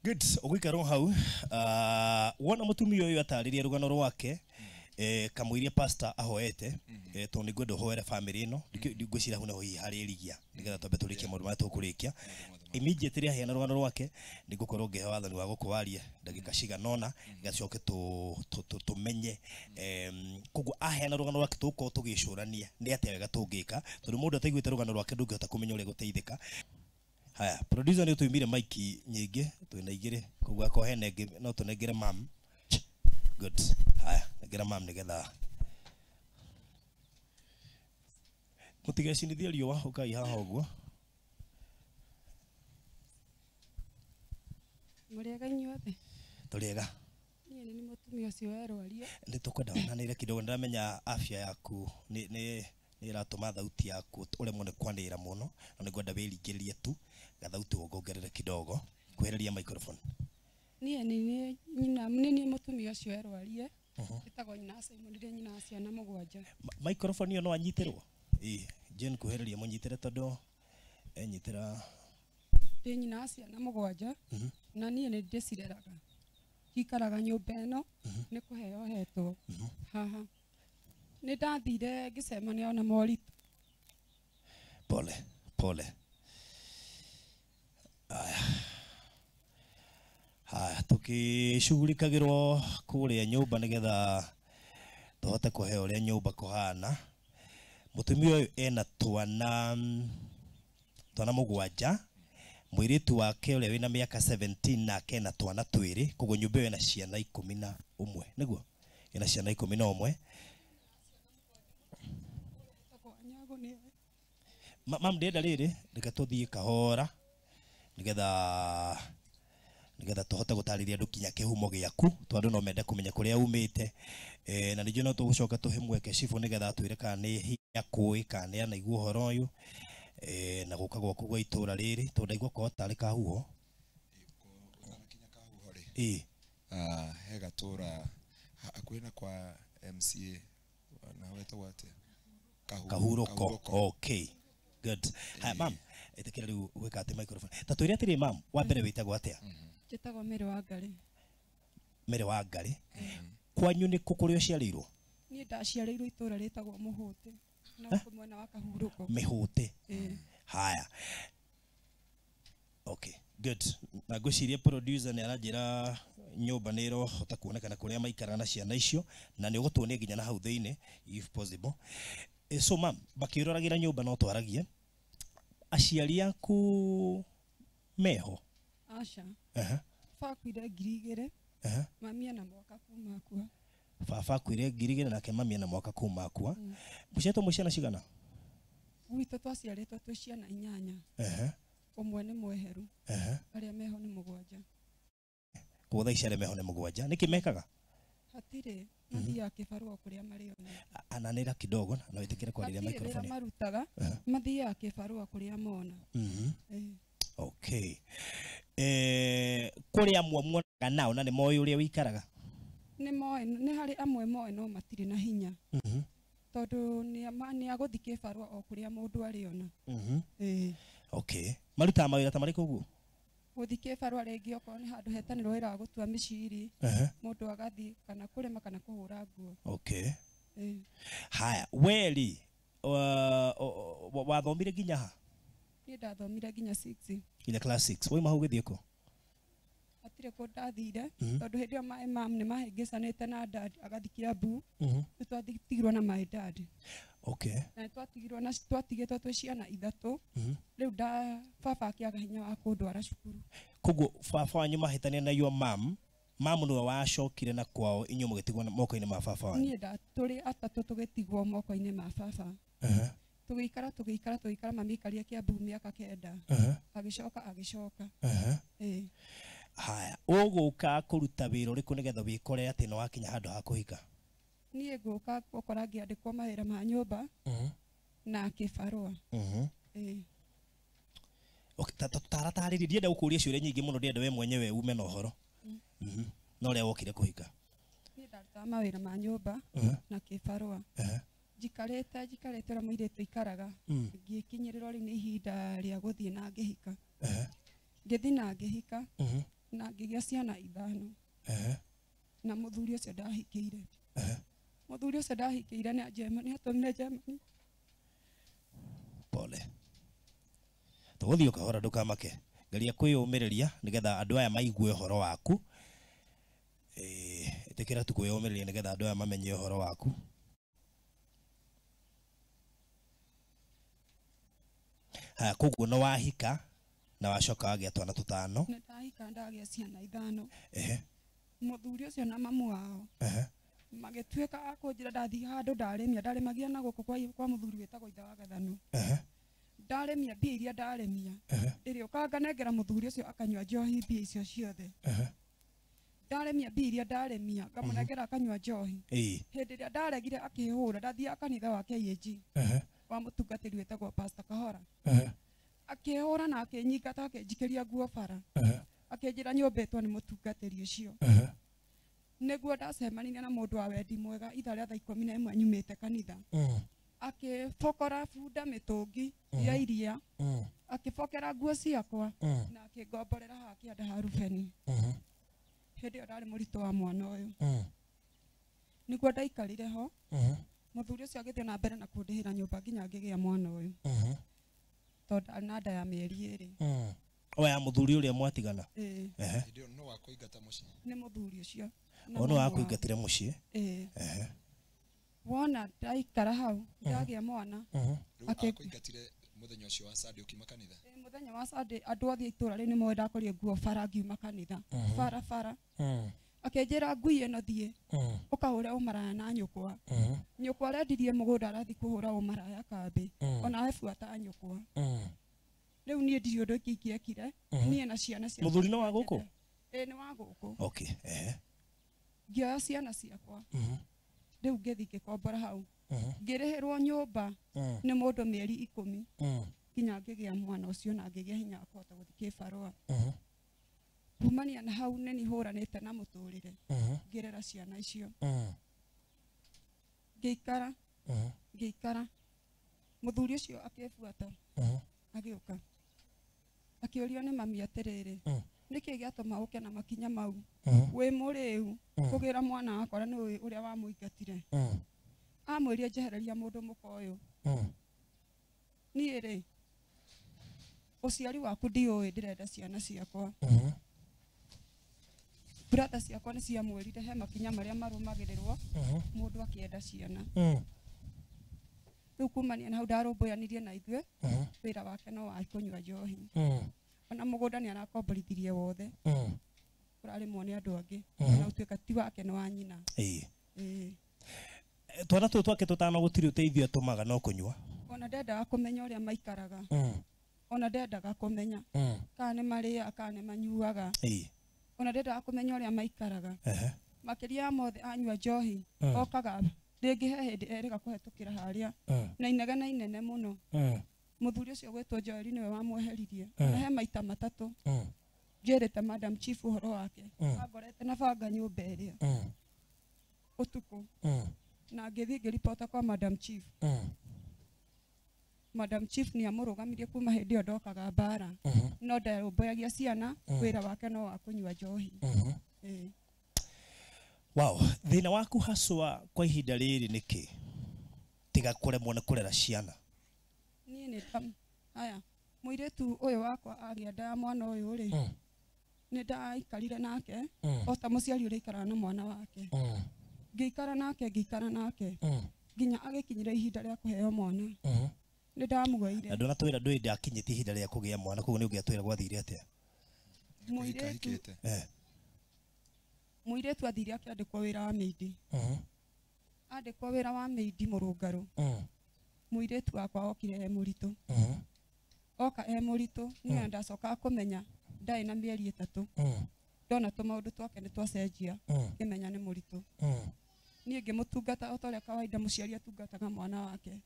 Good. Ogwikaro hau. Wona mutumia uyu atariria rugano rwake kamwiria pastor ahoete to ni gwendo hoere family ino ngwicira huna hi hari rigia nigetha twambe turikie maundu ma tukurikia immediately aheana rugano rwake ni gukorwo ngehe wathani wa gukwaria ndagika ciganona gacoke tumenye kugu aheana rugano rwake tuko tugicurania ni atia wega tungika tondu mundu ataiguite rugano rwake ndungihota kumenya uria guteithika. Haya, producer ni tuimire maiki nyingi twina igire kugu akohene ngi no tunengere mam. Good. Haya, nengera mam nigetha mutigecinithia riũa ukai haha ũguo. Muriega inyuothe? Turiega. Niĩ nĩ mũtumia ũcio werwaria. Nĩ tũkwenda wonanĩre kidogo ndamenya afya yaku nĩ iratũma thauti yaku uremwo nĩ kwanĩrĩra mũno na nĩngwenda wĩringĩrĩrie tu gathauti wongerere kidogo kwehereria microphone. Niĩ nĩ mũtumia ũcio werwarie. Ndĩtagwo nyina Simon ndĩrĩ nyina ciana mũgwanja. Microphone ĩyo no anyitĩrwo? Jane kuhereria mũnyitĩre tondũ enyitĩra. Ndĩ nyina ciana mũgwanja na niĩ nĩ ndĩcireraga. Ikaraga nyũmba ĩno nĩ kũheo hetwo haha. Nĩ ndathire ngĩcemania na moritũ. Pole. Haya, tukishughurikagirwo kuria nyumba nigetha tuhote kuhe uria nyumba kuhana. Mutumia uyu ena twana mugwanja, mwiritu wake uria wina miaka 17 na kena twana twiri, koguo nyumba ina ciana 11 niguo ina ciana 11. Mam ndenda riri reka tuthie kahora nigetha tuhote gutariria andu kinya kihumo giaku tondu no mende kumenya kuria umite na nijo no tugucoka tuhe mweke cibu nigetha twire kana ni hinya kui kana ni anaigua horo uyu na guka gwaku gwa itura riri tundaigua ko tari kahuho kinya kahuho ri he gatura akwina kwa MCA na weto wate Kahuroko. Okay, good. Hi mam, etekera riu weka ati microphone tatwire atiri mam wa mbere witagwo atia? Njĩtagwo Mary Wangari. Mary Wangari. Kwanyu ni kukurio ciarirwo? Niĩ ndaciarĩirwo itũra rĩtagwo Mũhũte na mwena wa Kahuroko. Mĩhũte. Haya. Okay, good. Na ngwiciria producer ni aranjira nyumba nĩ ĩrohota kuonekana kuria maikara na ciana icio na nĩ ũgũtuonia nginya na hau thĩinĩ if possible. So mam, bakiroragira nyumba no twaragie. Aciari aku meho? Aca. Bakuire 2000. Mami ana mwaka kuma akua. Baba akuire 2000 nake mami ana mwaka kuma akua. Mũciatwo mũciana cigana? Gwitũ twaciarĩtwo twĩ ciana 8. Ũmwe nĩ mweheru. Arĩa meho nĩ mũgwanja. Kuotha icare meho nĩ mũgwanja. Nĩkĩ mekaga? Hatirĩ mathiaga kĩbarũa kũrĩa marĩ ona. Ananĩra kidogo na wĩtĩkĩre kwarĩria microphone. Hatirĩ marutaga mathiaga kĩbarũa kũrĩa mona. Okay. Kũrĩ amwe muonaga nao na nĩ moĩ ũrĩa wĩikaraga? Nĩ moĩ, nĩ harĩ amwe moĩ no matirĩ na hinya. Tondũ nĩ agũthi kĩbarũa o kũrĩa mũndũ arĩ ona. Okay. Marutaga mawĩra ta marĩkũ ũguo? Gũthi kĩbarũa rĩngĩ okorwo nĩ handũ hetanĩrwo wĩra wa gũtua mĩciri, mũndũ agathiĩ kana kũrĩma kana kũhũra nguo. Okay. Haya, weri wathomire nginya ha? Niĩ ndathomire nginya 6. Nginya class 6. Wauma hau gĩthiĩ kũ? Hatirĩ kũ ndathire tondũ hĩndĩ ĩyo mam nĩ mahĩngĩcanĩte na dad agathi Kiambu. Nĩ twathitigirwo na my dad. Okay. Na twatigĩtwo twĩ ciana 3. Rĩu baba akĩaga hinya wa kũndwara cukuru. Koguo baba wanyu mahĩtania na your mam nĩwe wacokire na kwao inyuĩ mũgĩtigwo moko-inĩ ma baba wanyu? Niĩ tũrĩ atatũ tũgĩtigwo moko-inĩ ma baba. Tũgĩikara mami aikaria Kiambu mĩaka 9. Agĩcoka. Haya, ũgũka kũruta wĩra ũrĩkũ nĩgetha wĩkore atĩ nĩ wakinya handũ ha kũhika? Niĩ ngũka gũkora ngĩandĩkwo mawĩra ma nyũmba na kĩbarũa. Taratarĩria ndienda gũkũria ciũria nyingĩ mũno ndienda we mwenyewe ume na ũhoro. No ũrĩa wokire kũhika? Niĩ ndarutaga mawĩra ma nyũmba na kĩbarũa. Njikarĩte ũrĩa mũirĩtu aikaraga. Ngĩkinyĩrĩrwo rĩu nĩ ihinda rĩa gũthiĩ na ngĩhika. Ngĩthi na ngĩhika na ngĩgĩa ciana 5 na mũthuri ũcio ndahikĩire mũthuri ũcio ndahikĩire nĩ Germany atũmire Germany. Pole tũgũthiĩ ũkahora ndũkamake geria kwĩyũmĩrĩria nĩgetha andũ aya maigue ũhoro waku ĩtĩkĩra tu kwĩyũmĩrĩria nĩgetha andũ aya mamenye ũhoro waku. Koguo no wahika na wacoka wagĩa twana 5. Nĩ ndahika ndagĩa ciana 5. Mũthuri ũcio na mamu wao magĩtuĩka a kũnjĩra ndathiĩ handũ ndarĩmia ndarĩmagia na gũkũ kwa mũthuri wĩtagwo ithe wa Gathano. Ndarĩmia mbia iria ndarĩmia ĩrĩũka nganengera mũthuri ũcio akanyua njohi mbia icio ciothe. Ndarĩmia mbia iria ndarĩmia ngamũnengera akanyua njohi. Hĩndĩ ĩrĩa ndaregire akĩhũra ndathiaga kanitha wa KAG wa mũtungatĩri wĩtagwo Pastor Kahora. Akĩhũra na akĩnyingata akĩnjikĩria nguo bara akĩnjĩra nyũmba ĩtwo nĩ mũtungatĩri ũcio. Nĩguo ndacemanirie na mũndũ wa wendi mwega ithaa rĩa thaa 11 nyumĩte kanitha. Akĩbokora bunda mĩtũngi ya iria akĩbokera nguo ciakwa na akĩngomborera haha kĩanda ha Rubeni. Hĩndĩ ĩyo ndarĩ mũritũ wa mwana ũyũ. Nĩguo ndaikarire ho mũthuri ũcio agĩthiĩ na mbere na kũndĩhĩra nyũmba nginya ngĩgĩa mwana ũyũ. Tondũ arĩ na nda ya mĩeri 2. Oya mũthuri ũrĩa mwatigana. Ndio no wakũingata mũciĩ. Nĩ mũthuri ũcio. Ono wakũingatire mũciĩ. Wona ndaikara hau ndagĩa mwana. Akũingatire mũthenya ũcio wa Sunday ũkiuma kanitha. Mũthenya wa Sunday andũ othe itũra rĩu nĩmoĩ ndakorie nguo bara ngiuma kanitha. Bara. Akĩnjĩra ngui ĩno thiĩ ũkahũre ũmaraya na nyũkwa. Nyũkwa arendirie mũgũnda arathiĩ kũhũra ũmaraya kambĩ. Ona we buata nyũkwa. Rĩu niĩ ndirĩ ũndũ ingĩekire. Niĩ na ciana ciakwa. Mũthuri no wa gũkũ? Nĩ wa gũkũ. Okay. Ngĩoya ciana ciakwa. Rĩu ngĩthiĩ ngĩkombora hau. Ngĩrĩhĩrwo nyũmba nĩ mũndũ mĩeri 10 nginya ngĩgĩa mwana ũcio na ngĩgĩa hinya wa kũhota gũthiĩ kĩbarũa. Kumania na hau nĩ nĩhũranĩte na mũtũrĩre ngĩrera ciana icio. Ngĩikara mũthuri ũcio akĩbuata agĩũka akĩũrio nĩ mami atĩrĩrĩ nĩkĩ gĩatũma ũke na makinya mau wĩ mũrĩu kũgĩra mwana wakwa nĩ ũrĩa wamũingatire. Amwĩrie njehereria mũndũ mũka ũyũ. Niĩ rĩ ũciari waku ndiũĩ ndĩrenda ciana ciakwa. Brother ciakwa nĩ ciamwĩrire he makinya marĩa marũmagĩrĩrwo mũndũ akĩenda ciana. Rĩu kumania na hau ndarũmbũyanirie na ithuĩ wĩra wake no wa kũnyua njohi. Ona mũgũnda nĩ arakomborithirie wothe. Kũrarĩmwo nĩ andũ angĩ na ũtuĩka ti wake nĩ wa nyina. Twana tũtũ twake tũtano gũtirĩ ũteithio atũmaga no kũnyua. Ona ndendaga kũmenya ũrĩa maikaraga. Ona ndendaga kũmenya kana nĩ marĩaga kana nĩ manyuaga. Ona ndendaga kũmenya ũrĩa maikaraga. Makĩria ya mothe anyua njohi okaga rĩngĩ he hĩndĩ erĩga kũhetũkĩra harĩa na inegene inene mũno. Mũthuri ũcio gwĩtwo Joeli nĩwe wamweheririe. Na he maita 3 njĩrĩte Madam Chief ũhoro wake. Angorete na banga nyũmba ĩrĩa ũtukũ. Na ngĩthiĩ ngĩripota kwa Madam Chief. Madam Chief nĩ amũrũgamirie kuma hĩndĩ ĩyo ndokaga mbara. No ndarũmbũyagia ciana wĩra wake no wa kũnyua njohi. Wow, thĩna waku haswa kwa ihinda rĩrĩ nĩkĩ? Tiga kũremwo nĩ kũrera ciana. Niĩ nĩ haya mũirĩtu ũyũ wakwa agĩa nda ya mwana ũyũ rĩ nĩ ndaikarire nake o ta mũciari ũrĩa aikaraga na mwana wake. Ngĩikara nake nginya agĩkinyĩra ihinda rĩa kũheo mwana. Nĩ ndamuoire. Andũ na twĩra ndũĩ ndakinyĩte ihinda rĩa kũgĩa mwana koguo nĩ ũngĩatwĩra gwathire atĩa? Mũirĩtu athire akĩandĩkwo wĩra wa meidi. Andĩkwo wĩra wa meidi Mũrũngarũ. Mũirĩtu wakwa okire e mũritũ. Oka e mũritũ niĩ ndacoka kũmenya ndarĩ na mĩeri 3. Ndona tũmaũndũ twake nĩ twacenjia ngĩmenya nĩ mũritũ. Niĩ ngĩmũtungata o ta ũrĩa kawaida mũciari atungataga mwana wake.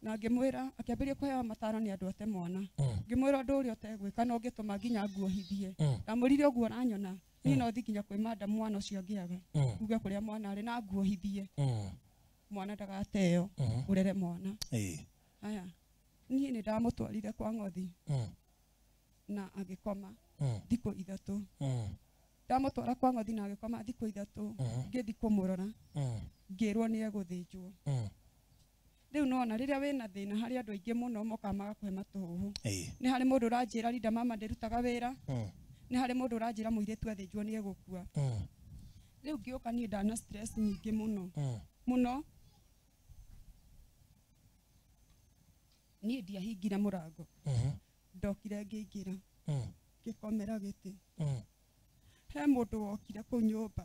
Na ngĩmwĩra akĩambĩrĩria kũheo mataro nĩ andũ ate mwana. Ngĩmwĩra ũndũ ũrĩa ũtegwĩka no ngĩtũma nginya nguohithie. Ndamũrire ũguo aranyona niĩ no thiĩ nginya kwĩ madam mwana ũcio angĩaga. Uge kũrĩa mwana arĩ na nguohithie. Mwana ndagateo ũrere mwana. Haya niĩ nĩ ndamũtwarire kwa ng'othi na agĩkoma thikũ ithatũ ndamũtwara kwa ng'othi na agĩkoma thikũ ithatũ ngĩthi kũmũrora ngĩrwo nĩ egũthĩnjwo rĩu nona rĩrĩa wĩna thĩna harĩ andũ aingĩ mũno moka magakũhe matũhũhũ nĩ harĩ mũndũ ũranjĩra Linda mama ndĩrutaga wĩra nĩ harĩ mũndũ ũranjĩra mũirĩtu athĩnjwo nĩ egũkua rĩu ngĩũka niĩ ndana stress nyingĩ mũno niĩ ndiahingire mũrango ndokire ngĩingĩra ngĩkomera gĩtĩ he mũndũ wokire kũu nyũmba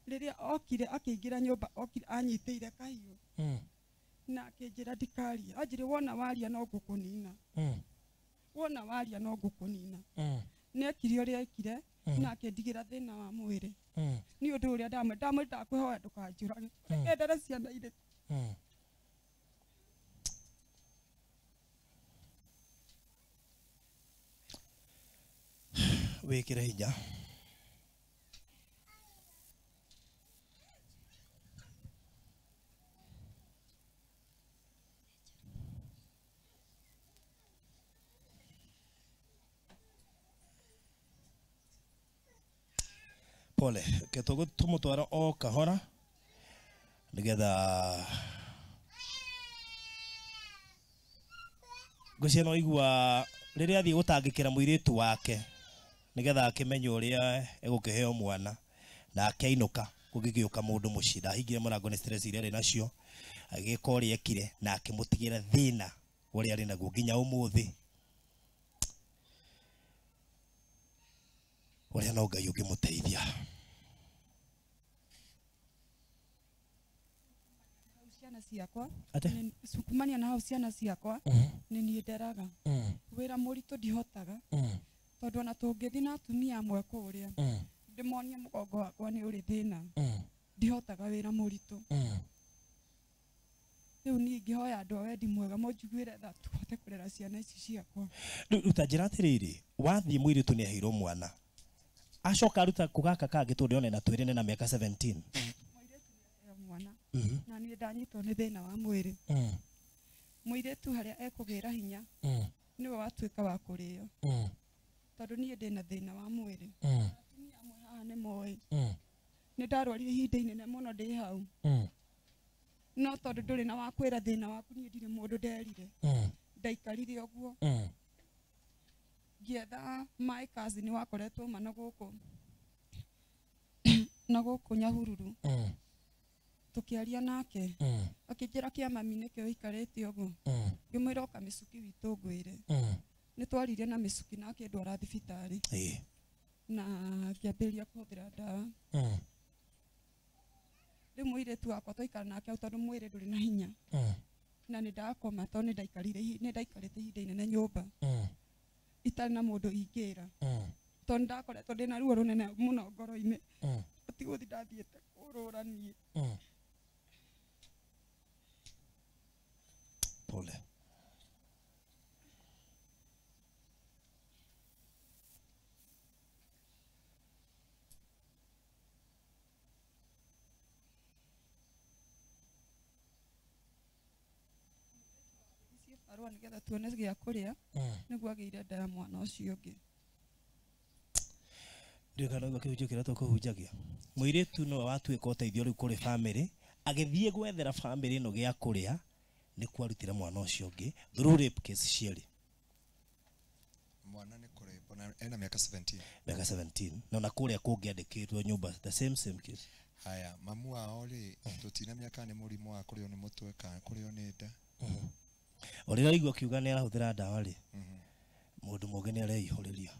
rĩrĩa okire akĩingĩra nyũmba okire anyitĩire kahiũ na akĩnjĩra ndikarie anjĩrĩ wona waria no ngũkũnina wona waria no ngũkũnina nekire ũrĩa ekire na akĩndigĩra thĩna wa mwĩrĩ nĩ ũndũ ũrĩa ndamwĩra kwĩhoya ndũkanjũrage endere ciana irĩ wĩkĩre hinya pole ketũgũ tũmũtwara o kahora nĩgetha ngũcia no igua rĩrĩa athiĩ gũtangĩkĩra mũirĩtu wake nĩgetha akĩmenye ũrĩa egũkĩheo mwana na akĩinũka gũgĩgĩũka mũndũ mũciĩ ndahingire mũrango nĩ stress iria arĩ nacio agĩka ũrĩa ekire na akĩmũtigĩra thĩna ũrĩa arĩ naguo nginya ũmũthĩ ũrĩa no Ngai ũngĩmũteithia ciana ciakwa sukumania na hau ciana ciakwa nĩ niĩ nderaga wĩra mũritũ ndihotaga tondũ ona tũngĩthiĩ na atumia amwe kũrĩa ndĩmonie mũgongo wakwa nĩ ũrĩ thĩna ndihotaga wĩra mũritũ rĩu niĩ ngĩhoya andũ a wendi mwega mũnjiguĩre tha tũhote kũrera ciana ici ciakwa rĩu ta njĩra atĩrĩrĩ wathiĩ mũirĩtu nĩ aheirwo mwana acoka aruta kũgaka kangĩ tondũ one na twĩrĩ na mĩaka 17 mũirĩtu nĩ mwana na niĩ ndanyitwo nĩ thĩna wa mwĩrĩ mũirĩtu harĩa ekũgĩra hinya nĩwe watuĩka wa kũrĩo tondũ niĩ ndĩna thĩna wa mwĩrĩ atumia amwe haha nĩ moĩ nĩ ndarwarire ihinda inene mũno ndĩ hau no tondũ ndũrĩ na wa kwĩra thĩna waku niĩ ndirĩ mũndũ nderire ndaikarire ũguo ngĩetha my cousin wakoretwo ma na gũkũ Nyahururu tũkĩaria nake akĩnjĩra kĩamami nĩkĩo ũikarĩte ũguo ngĩmwĩra oka mĩcuki witũ ngwĩre nĩ twaririe na mĩcuki na akĩndwara thibitarĩ na ngĩambĩrĩria kũhũthĩra ndawa rĩu mũirĩtu wakwa twaikara nake hau tondũ mwĩrĩ ndũrĩ na hinya na nĩ ndakoma tondũ nĩ ndaikarĩte ihinda inene nyũmba itarĩ na mũndũ ingĩra tondũ ndakoretwo ndĩna ruo rũnene mũno ngoro-inĩ atigũthi ndathiĩte kũrũra niĩ pole arua nĩgetha tuone gĩa kũrĩa nĩguo agĩire nda ya mwana ũcio ũngĩ ndirikana ũguo kĩhunjio kĩrĩa tũkũhunjagia mũirĩtu no watuĩka ũteithio rĩu kũrĩ bamĩrĩ agĩthiĩ gwethera bamĩrĩ ĩno gĩa kũrĩa nĩ kwarutĩra mwana ũcio ũngĩ through rape case ciarĩ mwana nĩ kũrĩpwo na ena mĩaka 17 mĩaka 17 na ona kũrĩa kũngĩandĩkĩtwo nyũmba the same case haya mamu wao rĩ tũtina mĩaka nĩ mũrimũ wa kũrĩo nĩ mũtwe kana kũrĩo nĩ nda ũrĩa aigua akiuga nĩ arahũthĩra ndawa rĩ mũndũ mũngĩ nĩ areihũrĩria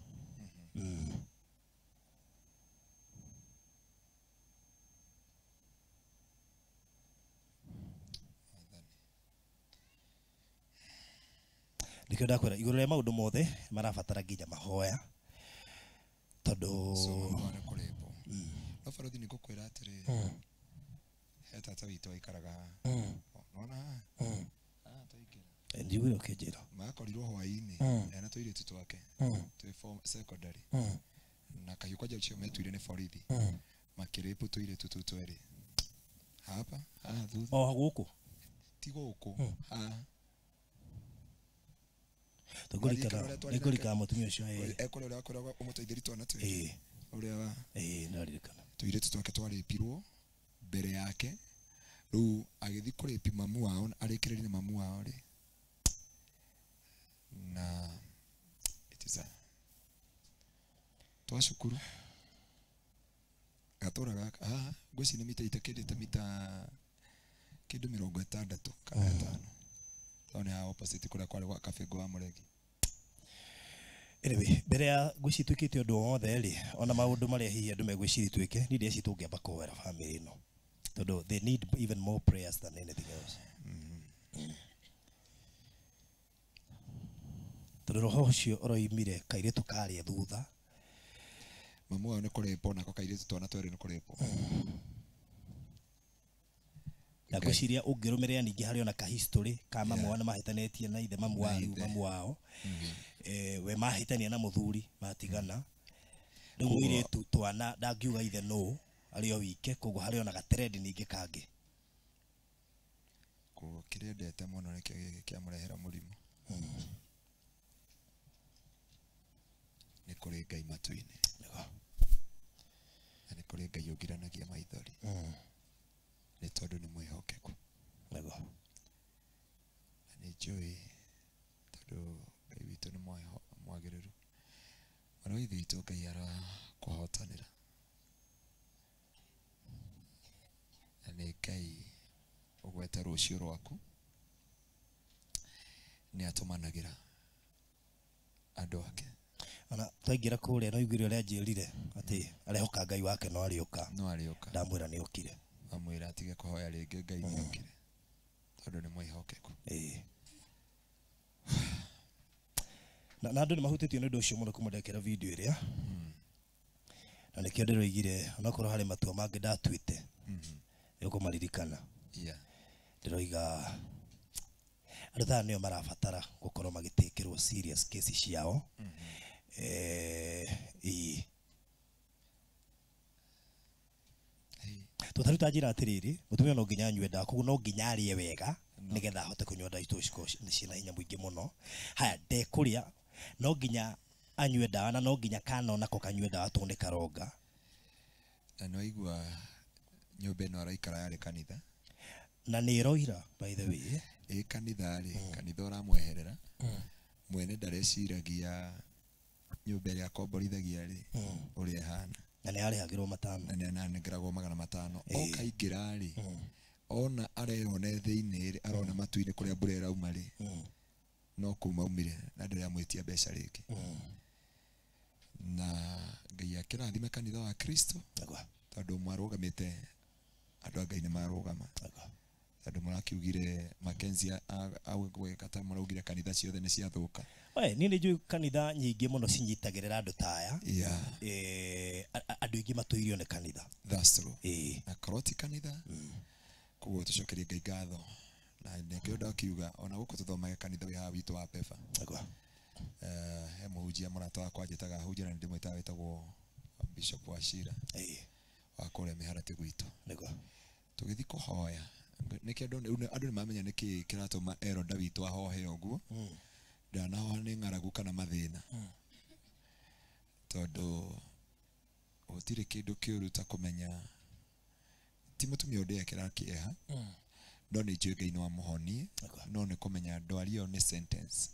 nĩkĩo ndakwĩra igũrũ rĩa maũndũ mothe marabatara nginya mahoya tondũ nĩ kũrĩpwo no barothi nĩ ngũkwĩra atĩrĩ he tata witũ aikaraga nona njiguire ũkĩnjĩra makorirwo hwaĩ-inĩ ena tũirĩtu twake twĩ form secondary na kahiũ kwanja ũcio metuire nĩ borithi makĩrĩpwo tũirĩtu tũu twĩrĩ hapa thutha o gũkũ ti gũkũ Nĩngũrikana mũtumia ũcio ekore ũrĩa wakoragwo ũmũteithĩri twana twĩ ũrĩa wa ndaririkana tũirĩtu twake twarĩpirwo mbere yake rĩu agĩthiĩ kũrĩpi mamu wao arĩkĩrĩrie na mamu wao rĩ na itiza twacukuru gatora gaka ngwĩci nĩ mita itakĩrĩte mita kĩndũ 60 kana 5 tondũ ya opposite kũrĩa kwarĩ gwa Kabengo wa Mũregi. Anyway, mbere ya ngwĩci twĩkĩte ũndũ wothe rĩ ona maũndũ marĩa hihi andũ megwĩciria twĩke nĩ ndĩa tũngĩamba kũhoera family ĩno tondũ they need even more prayers than anything else. Tondũ roho ũcio ũroimire kairĩtu karĩa thutha mamu wao nĩ kũrĩpwo nako kairĩtu twana twĩrĩ nĩ kũrĩpwo. Na ngwĩciria ũngĩrũmĩrĩra ningĩ harĩ ona ka history ka mamu wao mahĩtanĩtie na ithe mamu wao we mahĩtania na mũthuri matigana rĩu mũirĩtu twana ndangiuga ithe no arĩ o wike koguo harĩ ona gatrend ningĩ kangĩ koguo kĩrĩa ndete mũno nĩkĩo gĩkĩ kĩamũrehera mũrimũ nĩ kũrĩ Ngai matu-inĩ na nĩ kũrĩ Ngai ũngiranagia maithori nĩ tondũ nĩ mwĩhokeku na nĩ njũĩ tondũ Ngai witũ nĩ mwagĩrĩru mwana wa ithe witũ Ngai arakũhotanĩra na nĩ Ngai ũgwete rũciũ rwaku nĩ atũmanagĩra andũ ake ona twaingĩra kũrĩa no igwĩre ũrĩa njĩrire atĩ arehoka Ngai wake no arĩũka ndamwĩra nĩ okire amwĩra atige kũhoya rĩngĩ Ngai nĩ okire tondũ nĩ mwĩhokeku na andũ nĩ mahutĩtio nĩ ũndũ ũcio mũno kũmũndekera video ĩrĩa na nĩkĩo ndĩroigire onakorwo harĩ matua mangĩ ndatuĩte nĩũkũmaririkana ndĩroiga andũ thaa nĩo marabatara gũkorwo magĩtĩkĩrwo serious cases ciao tũtaruta njĩra atĩrĩrĩ mũtumia no nginya anyue ndawa koguo no nginya arĩe wega nĩgetha ahote kũnyua ndawa icio ciĩna hinya mũingĩ mũno haya ndekũrĩa no nginya anyue ndawa na no nginya kana onako kanyue ndawa tondũ nĩ karonga na no igua nyũmba ĩno araikara yarĩ kanitha na nĩ ĩroira by the way kanitha rĩ kanitha ũramweherera mwene ndareciragia nyũmba ĩrĩa akomborithagia rĩ ũrĩa ĩhana na nĩ arĩhagĩrwo matano na nĩ anengeragwo 500 okaingĩra rĩ ona areyone thĩinĩ rĩ arona matu-inĩ kũrĩa mbura ĩrauma rĩ no kuma umire na ndĩramwĩtia mbeca rĩngĩ na Ngai akĩrathime kanitha wa Kristo tondũ mwarũgamĩte andũ a Ngai nĩ marũgama tondũ mũrakiugire Mackenzie agwĩka ta mũraugire kanitha ciothe nĩ ciathũka niĩ nĩ njũĩ kanitha nyingĩ mũno cinyitagĩrĩra andũ ta aya andũ aingĩ matũirio nĩ kanitha na korwo ti kanitha koguo tũcokerie Ngai ngatho na nĩkĩo ndakiuga ona gũkũ tũthomage kanitha wĩ haha witũ wa Peba he mũhunjia mũrata wakwa anjĩtaga hunjia na ndĩmwĩtaga wĩtagwo Bishop Wachira wa kũrĩa Mĩharatĩ gwitũ tũgĩthiĩ kũhoya nĩkĩo andũ nĩ mamenya nĩkĩ kĩratũma Eroda witũ ahohe ũguo ndanahoha nĩ ng'aragu kana mathĩna tondũ gũtirĩ kĩndũ kĩũru ta kũmenya ti mũtumia ũndĩekĩra kĩeha no nĩ njũĩ Ngai no amũhonie no nĩ kũmenya ndwari ĩyo nĩ sentence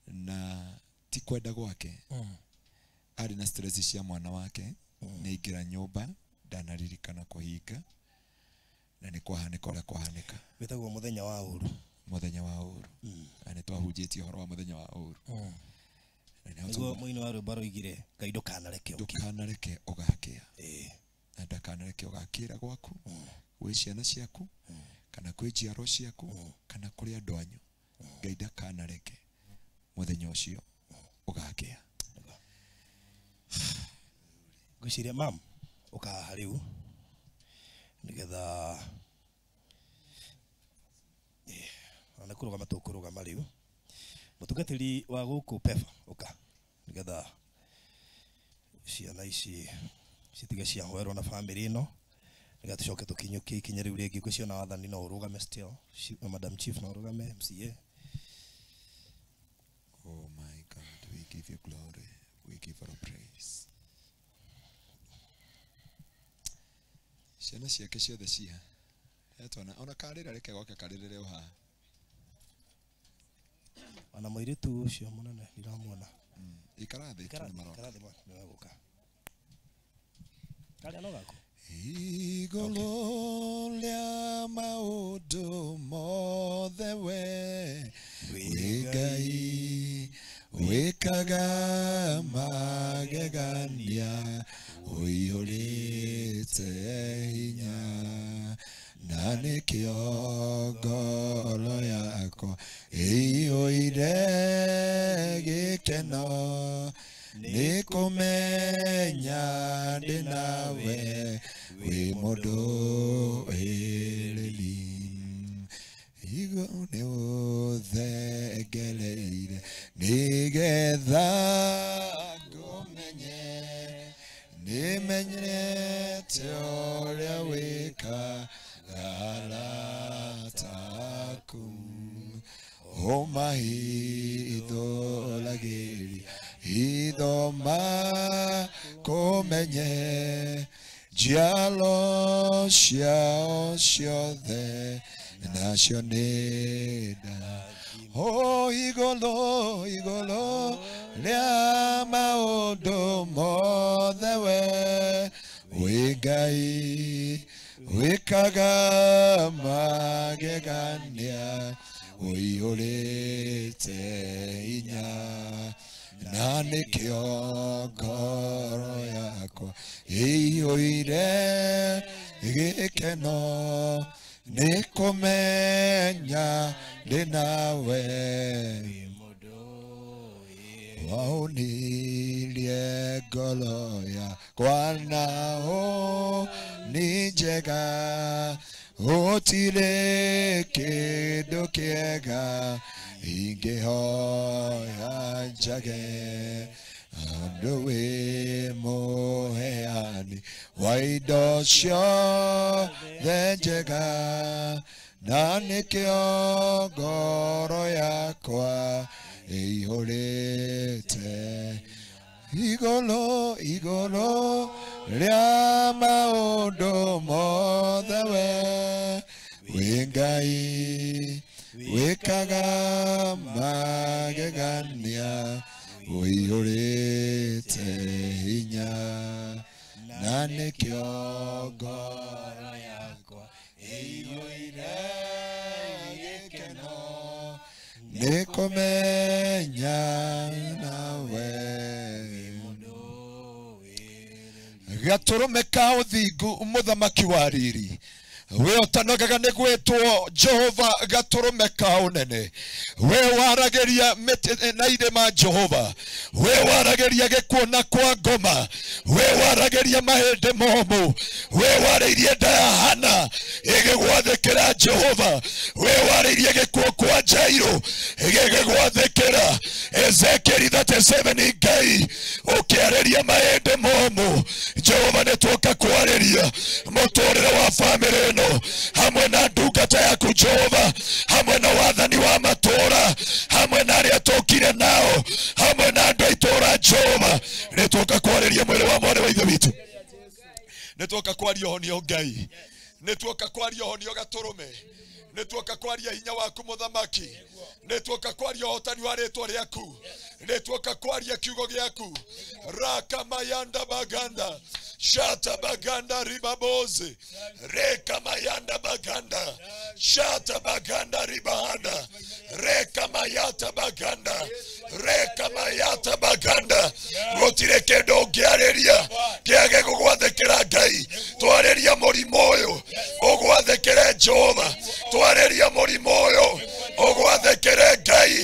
na ti kwenda gwake arĩ na stress cia mwana wake nĩ aingĩra nyũmba ndanaririkana kũhinga na nĩ kwahanĩka ũrĩa kwahanĩka wĩtagwo mũthenya wa ũru na nĩ twahunjĩtie ũhoro wa mũthenya wa ũru nĩguo mũini wa rwĩmbo roigire Ngai ndũkanareke ũgakĩa na ndakanareke ũgakĩra gwaku gwĩ ciana ciaku kana kwĩ njiaro ciaku kana kũrĩ andũ anyu Ngai ndakanareke mũthenya ũcio ũgakĩa ngwĩciria mam ũkaha rĩu nĩgetha ona kũrũgama tũkũrũgama rĩu mũtungatĩri wa gũkũ Peba ũka nĩgetha ciana ici citige ciahoerwo na family ĩno nĩgetha tũcoke tũkinyũkie ikinya rĩu rĩngĩ ngwĩciona wathani no ũrũgame still Madam Chief no ũrũgame MCA give you glory. We give you praise. Ciana ciake ciothe cia etwana ona karira reke goke karirire uha ana muiritu ucio munene ndiramuona ikarathi ikarathi niweguka kali ano gako igolo lia maundu mothe we Ngai wikaga magegania uihurite hinya na nikio ngoro yakwa iyũire gĩkeno nĩkũmenya ndĩ nawe wĩ mũndũ wĩrĩri igũrũ nĩ ũthengereire nĩgetha ngũmenye nĩmenyete ũrĩa wĩkaga arataku ũmahithũragĩria ithoma kũmenye njiaro ciao ciothe nacio nĩ ndathimo igũrũ rĩa maũndũ mothe we wĩ Ngai wĩkaga magegania ũihũrĩte hinya na nĩkĩo ngoro yakwa ĩiyũire gĩkeno nĩkũmenya ndĩ nawe waunirie ngoro yakwa naho nĩ njega gũtirĩ kĩndũ kĩega ingĩhoya njage andũ wĩ mũheani wa indo ciothe njega na nĩkĩo ngoro yakwa ĩihũrĩte igũrũ rĩa maũndũ mothe we wĩ Ngai wĩkaga magegania ũihũrĩte hinya na nĩkĩo ngoro yakwa ĩiyũire gĩkeno nĩkũmenya nawe gatũrũme ka ũthingu mũthamaki wa riri we ũtanogaga nĩ gwĩtwo Jehova gatũrũme ka ũnene we warageria mĩtĩ na irĩma Jehova we warageria gĩkuũ kwa ngoma we warageria mahĩndĩ momũ we warĩirie nda ya Hana ĩgĩgwathĩkĩra Jehova we warĩirie gĩkuũ kwa Jairũ ĩgĩgwathĩkĩra Ezekiel 37 Ngai ũkĩarĩria mahĩndĩ momũ Jehova nĩtuoka kwarĩria mũtũrĩre wa bamĩrĩ hamwe na ndungata yaku Jehova hamwe na wathani wa matũra hamwe na arĩa tũkire nao hamwe na andũ a itũra Jehova nĩtuoka kwarĩria mwĩrĩ wa mwarĩ wa ithe witũ nĩtuoka kwaria ũhonio Ngai nĩtuoka kwaria ũhonio gatũrũme nĩtuoka kwaria hinya waku mũthamaki nĩtuoka kwaria ũhotani wa rĩtwa rĩaku nĩtuoka kwaria kiugo gĩaku raka mayanda baganda shata baganda ribaboze reka mayanda baganda shata baganda ribahanda reka mayata baganda reka mayata baganda gũtirĩ kĩndũ ũngĩarĩria kĩage gũgwathĩkĩra Ngai twarĩria mũrimũ ũyũ ũgwathĩkĩre Jehova twarĩria mũrimũ ũyũ ũgwathĩkĩre Ngai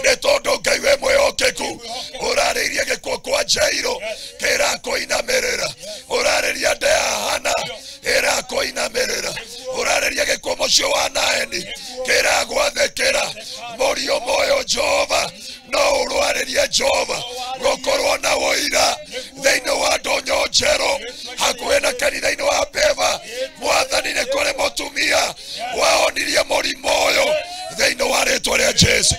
nĩ tondũ Ngai we mwĩhokeku ũrarĩirie gĩkuũ kwa Jairũ kĩrakũinamĩrĩra ũrarĩria nda ya Hana ĩrakũinamĩrĩra ũrarĩria gĩkuũ mũciĩ wa Naeni kĩragwathĩkĩra mũriũ ũyũ Jehova no ũrwarĩrie Jehova gũkorwo na ũira thĩinĩ wa ndonyo njerũ hakuhĩ na kanitha-inĩ wa Beva mwathani nĩ kũrĩ mũtumia wahonirie mũrimũ ũyũ thĩinĩ wa rĩtwa rĩa Jesu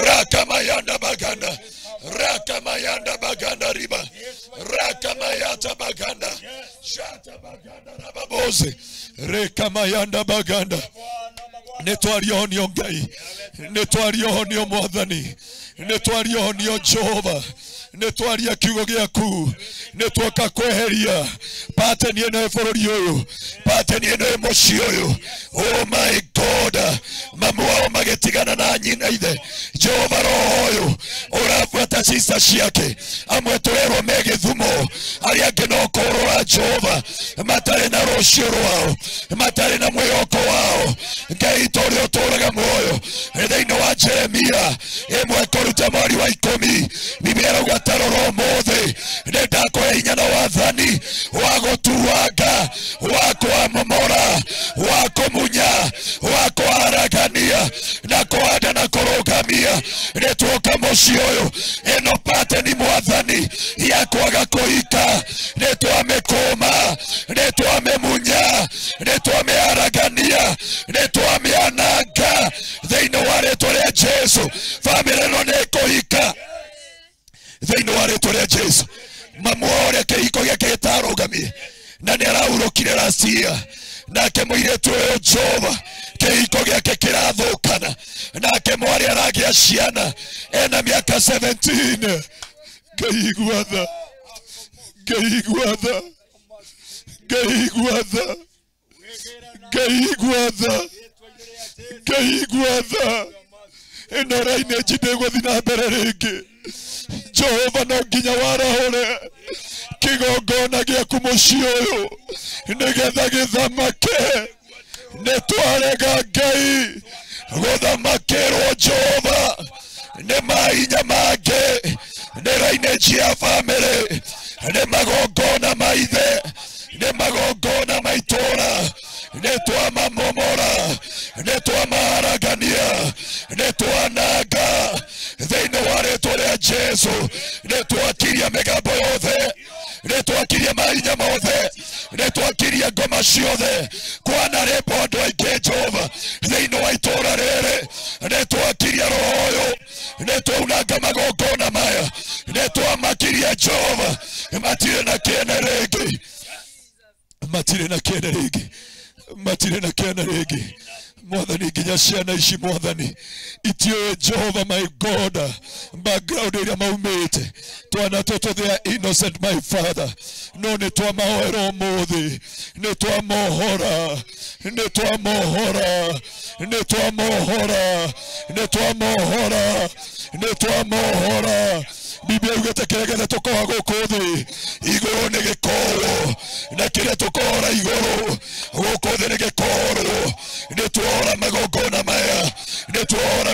raka mayanda baganda raka Bose reka mayanda baganda netwario nio Ngai netwario nio Mwathani netwario nio Jehova netwaria kiugo giaku netwoka kweheria patenie na bũrũri ũyũ patenie na mũciĩ ũyũ. Oh my God, mamu wao magetigana na nyina ithe Jehova roho ũyũ ũrabuata cica ciake amwe tũrerwo me Gĩthumo arĩa angĩ no kũrũra Jehova matarĩ na rũciũ rwao matarĩ na mwĩhoko wao. Ngai tũrĩa ũtũũraga muoyo thĩinĩ wa Jeremia 1:10 Biblia irauga tarora ũmũthĩ nĩndakũhe hinya na wathani wa gũtuanga wa kwamomora wa kũmunya wa kwaragania na kũhanda na kũrũgamia. Nĩtuoka mũciĩ ũyũ ĩno pateni Mwathani ya kwaga kũhika nĩtwamĩkũma nĩtwamĩmunya nĩtwamĩaragania nĩtwamĩananga thĩinĩ wa rĩĩtwa rĩa Jesu. Bamĩrĩ ĩno nĩĩkũhika thĩinĩ wa rĩĩtwa rĩa Jesu. Mamu ũrĩa kĩhiko gĩake gĩtarũgamie na nĩaraurũkire racia nake mũirĩtu ũyũ Jehova kĩhiko gĩake kĩrathũkana nake mwarĩ aragĩa ciana ena mĩaka 17. Ngai gwatha Ngai gwatha Ngai gwatha Ngai gwatha Ngai gwatha ĩno rainĩ njindĩgũthi na mbere rĩngĩ. Jehova no nginya warahũre kĩgongona gĩaku mũciĩ ũyũ nĩgetha gĩthamake. Nĩtwarega Ngai gũthamakĩrwo Jehova nĩ mahinya mangĩ nĩ rainĩ cia bamĩrĩ nĩ magongona ma ithe nĩ magongona ma itũũra nĩtwamamomora nĩtwamaragania nĩtwananga thĩinĩ wa rĩĩtwa rĩa Jesu. Nĩtwakiria mĩgambo yothe nĩtwakiria mahinya mothe nĩtwakiria ngoma ciothe kwanarĩmbo andũ aingĩ Jehova thĩinĩ wa itũũra rĩrĩ. Nĩtwakiria roho ũyũ nĩtwaunanga magongona maya nĩtwamakiria Jehova matirĩ na kĩene rĩngĩ matirĩ na kĩene rĩngĩ matirĩ na kĩene rĩngĩ. Mwathani nginya ciana ici Mwathani itioe Jehova my God background ĩrĩa maumĩte twana tũtũ they are innocent my Father no nĩtwamahoera ũmũthĩ nĩtwamohora nĩtwamohora nĩtwamohora nĩtwamohora nĩtwamohora. Biblia yugĩte kĩrĩa gĩothe tũkoha gũkũ thĩ igũrũ nĩ gĩkohwo na kĩrĩa tũkohora igũrũ gũkũ thĩ nĩ gĩkohorwo. Nĩtwohora magongona maya nĩtwohora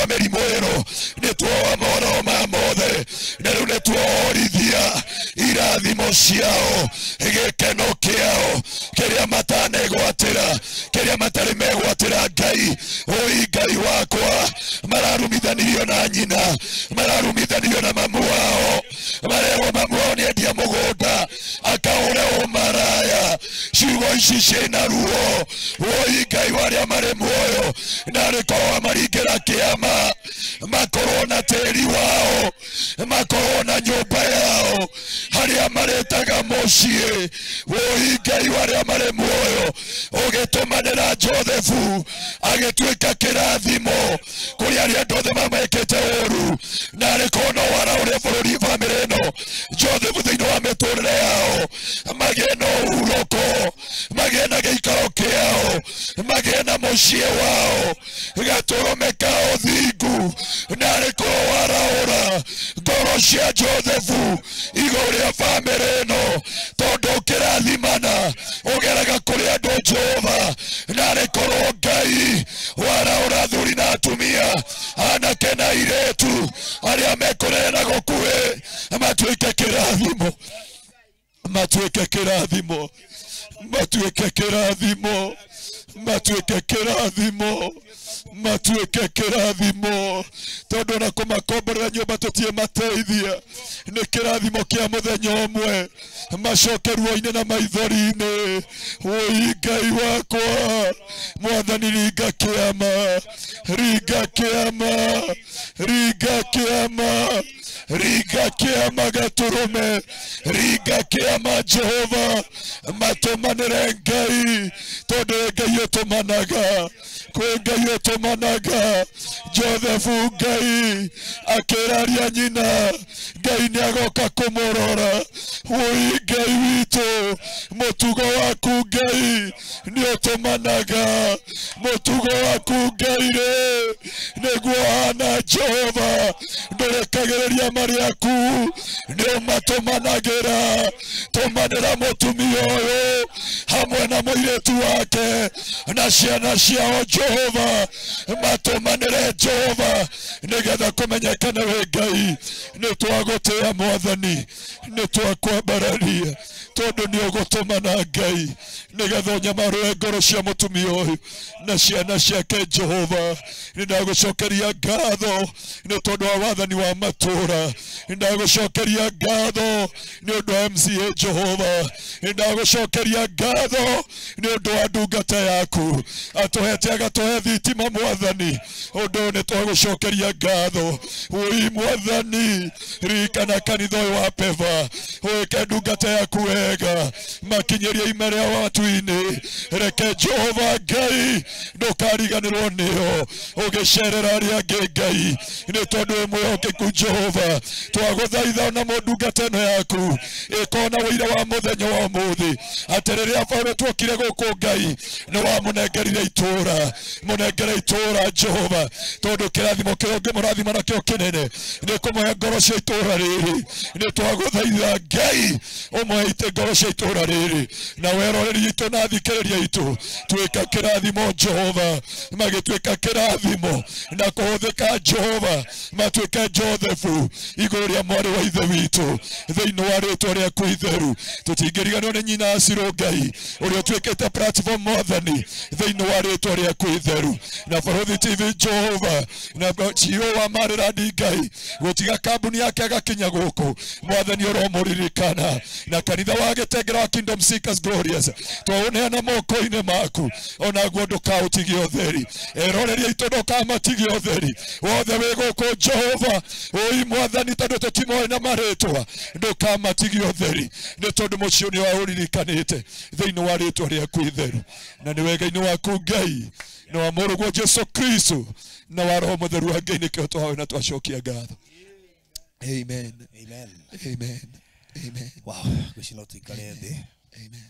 mĩrimũ ĩno nĩtwohora mohoro ma mothe na rĩu nĩtwohorithia irathimo ciao gĩkeno kĩao kĩrĩa matanegwatĩra kĩrĩa matarĩ megwatĩra Ngai. Oi Ngai wakwa mararumithanirio na nyina mararumithanirio na mamu wao marerwo mamu wao nĩendia mũgũnda akahũre ũmaraya. Ciugo ici ciĩna ruo. Oi Ngai warĩa marĩ muoyo na rĩkorwo maringĩra kĩama makorwo na tĩri wao makorwo na nyũmba yao harĩa marĩtaga mũciĩ. Oi Ngai warĩa marĩ muoyo ũgĩtũmanĩra Josefu agĩtuĩka kĩrathimo kũrĩ arĩa andũ othe mamekĩte ũũru na rĩkorwo no waraũrĩa bũrũri bamĩrĩ ĩno Josefu thĩinĩ wa mĩtũrĩre yao magĩe na ũhurũko magĩe na gĩikaro kĩao magĩe na mũciĩ wao gatũrũme ka ũthingu na rĩkorwo waraũra ngoro cia Josefu igũrũ rĩa bamĩrĩ ĩno tondũ ũkĩrathimana ũgeraga kũrĩ andũ Jehova na rĩkorwo Ngai waraũra athuri na atumia anake na airĩtu arĩa mekũrere na gũkuhĩ matuĩke kĩrathimo matuĩke kĩrathimo matuĩke kĩrathimo matuĩke kĩrathimo matuĩke kĩrathimo tondũ na kũmakomborera nyũmba tũtiĩ mateithia nĩ kĩrathimo kĩa mũthenya ũmwe macoke ruo-inĩ na maithori-inĩ. Oi Ngai wakwa Mwathani ringa kĩama ringa kĩama ringa kĩama ringa kĩama gatũrũme ringa kĩama Jehova matũ tumanire Ngai tondu Ngai utumanaga kwi Ngai utumanaga Josephu Ngai akiraria nyina Ngai ni agoka kumurora wi Ngai witu mutugo waku Ngai ni utumanaga mutugo waku Ngai re niguo hana Jehova ndurekagiriria mariaku ni matumanagira tumanira mutumia uyu hamwe na muiretu wake na ciana ciao Jehova matumanire Jehova nigetha kumenyekana we Ngai ni twagutia Mwathani ni twakwambararia tondu ni ugutumana Ngai nigetha unyamarue ngoro cia mutumia uyu na ciana ciake Jehova nindagucokeria ngatho ni tondu wa wathani wa matura nindagucokeria ngatho ni undu wa MCA Jehova nindagucokeria ngatho ni undu wa ndungata yaku atuhete agatuhe thitima Mwathani undu ni twagucokeria ngatho wi Mwathani ririkana kanitha uyu wa Peva wike ndungata yaku wega makinyeria imeria watu-ini reke Jehova Ngai ndukariganirwo nio ugicerera aria angi Ngai ni tondu mwihokeku Jehova twaguthaitha na ndungata ino yaku ikona wira wa muthenya wa muthi ati riria Paulo twokire guku Ngai ni wa munengerire itura munengere itura Jehova tondu kirathimo kiria ngimurathima nakio kinene ni kumuhe ngoro cia itura riri ni twaguthaitha Ngai umweite ngoro cia itura riri na weroreri itu na thikiriria itu twika kirathimo Jehova magitwika kirathimo na kuhuthika Jehova matwika Josephu iguru ria mwari wa ithe witu thiini wa ritwa riaku itheru tutingiriganwo ni nyina Asiro Ngai uria twikite platform Mwathani thiini wa ritwa riaku itheru na Borothi TV Jehova na CEO wa Mariradi Ngai gutiga kambuni yake agakinya guku Mwathani uromuririkana na kanitha wa Gitengera wa Kingdom Seekers Glorious twaoneana moko-ini maku ona guo ndukautige utheri eroreria itu ndukamatige utheri wothe wi guku Jehova oi Mwathani tondu tutimoe na maritwa ndukamatige utheri ni tondu mucio ni wauririkanite thiini wa ritwa riaku itheru na ni wega-ini waku Ngai na wa muruguo Jesu Kristo na wa Roho Mutheru wa Ngai nikio twawe na twacokia ngatho. Amen. Amen. Amen. Amen. Wow, gucino tuikare thi. Amen.